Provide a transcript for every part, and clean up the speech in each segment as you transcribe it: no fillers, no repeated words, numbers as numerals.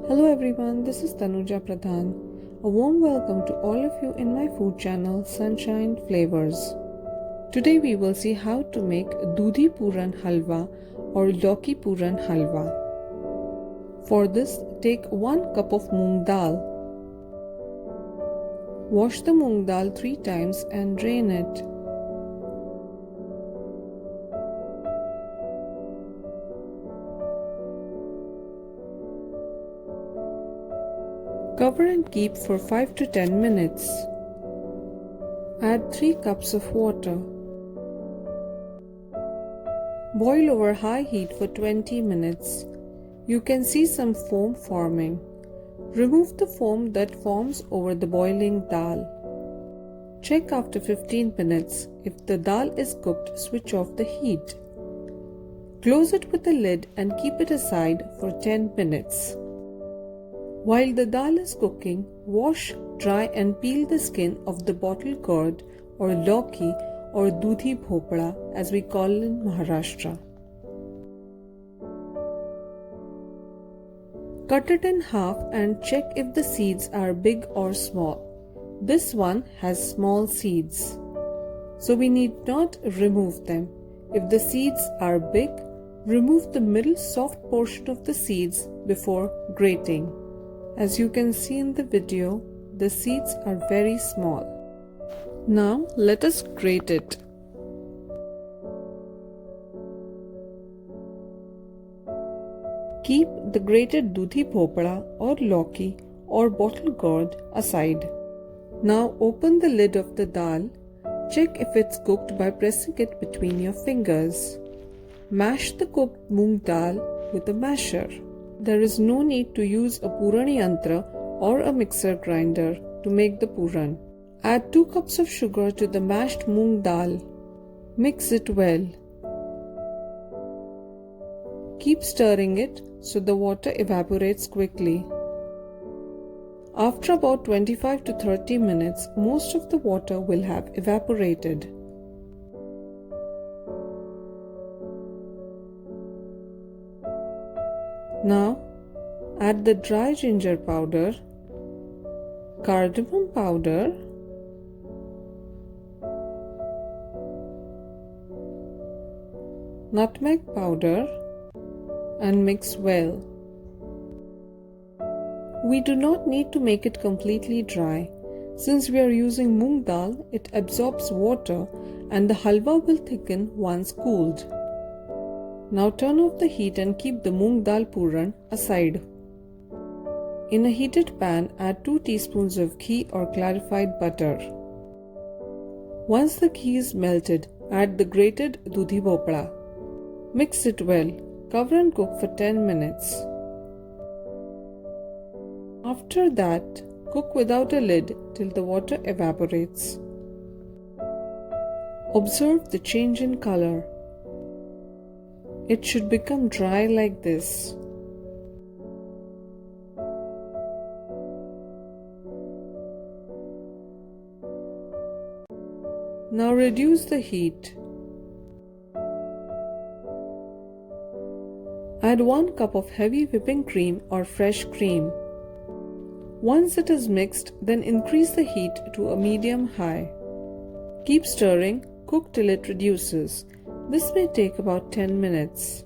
Hello everyone, this is Tanuja Pradhan. A warm welcome to all of you in my food channel Sunshine Flavors. Today we will see how to make Dudhi Puran Halwa or Lauki Puran Halwa. For this, take 1 cup of moong dal. Wash the moong dal 3 times and drain it. Cover and keep for 5 to 10 minutes. Add 3 cups of water. Boil over high heat for 20 minutes. You can see some foam forming. Remove the foam that forms over the boiling dal. Check after 15 minutes. If the dal is cooked, switch off the heat. Close it with a lid and keep it aside for 10 minutes. While the dal is cooking, wash, dry and peel the skin of the bottle gourd or Lauki or Dudhi Puran as we call in Maharashtra. Cut it in half and check if the seeds are big or small. This one has small seeds, so we need not remove them. If the seeds are big, remove the middle soft portion of the seeds before grating. As you can see in the video, the seeds are very small. Now let us grate it. Keep the grated Dudhi Puran or Lauki or bottle gourd aside. Now open the lid of the dal. Check if it's cooked by pressing it between your fingers. Mash the cooked moong dal with a masher. There is no need to use a Puran yantra or a mixer grinder to make the Puran. Add 2 cups of sugar to the mashed moong dal. Mix it well. Keep stirring it so the water evaporates quickly. After about 25 to 30 minutes, most of the water will have evaporated. Now, add the dry ginger powder, cardamom powder, nutmeg powder and mix well. We do not need to make it completely dry. Since we are using moong dal, it absorbs water and the halwa will thicken once cooled. Now turn off the heat and keep the moong dal puran aside. In a heated pan, add 2 teaspoons of ghee or clarified butter. Once the ghee is melted, add the grated Dudhi Puran. Mix it well. Cover and cook for 10 minutes. After that, cook without a lid till the water evaporates. Observe the change in color. It should become dry like this. Now reduce the heat. Add 1 cup of heavy whipping cream or fresh cream. Once it is mixed, then increase the heat to a medium-high. Keep stirring, cook till it reduces. This may take about 10 minutes.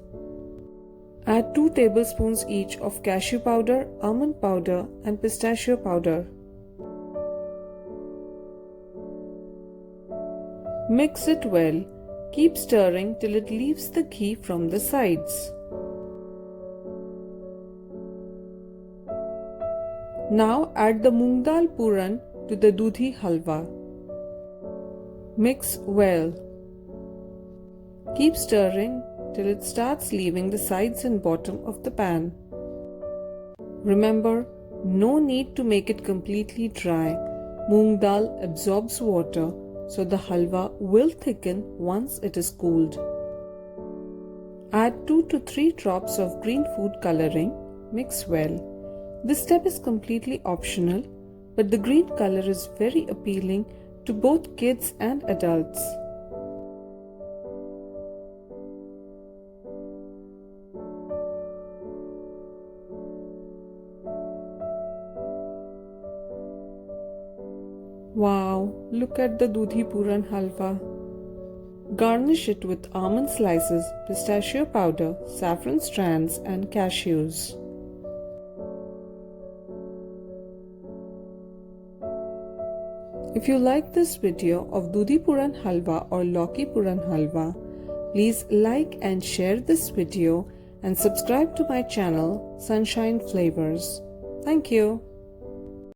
Add 2 tablespoons each of cashew powder, almond powder and pistachio powder. Mix it well. Keep stirring till it leaves the ghee from the sides. Now add the moong dal puran to the Dudhi halwa. Mix well. Keep stirring till it starts leaving the sides and bottom of the pan. Remember, no need to make it completely dry. Moong dal absorbs water, so the halwa will thicken once it is cooled. Add 2 to 3 drops of green food coloring. Mix well. This step is completely optional, but the green color is very appealing to both kids and adults. Wow, look at the Dudhi Puran Halwa. Garnish it with almond slices, pistachio powder, saffron strands, and cashews. If you like this video of Dudhi Puran Halwa or Lauki Puran Halwa, please like and share this video and subscribe to my channel Sunshine Flavors. Thank you.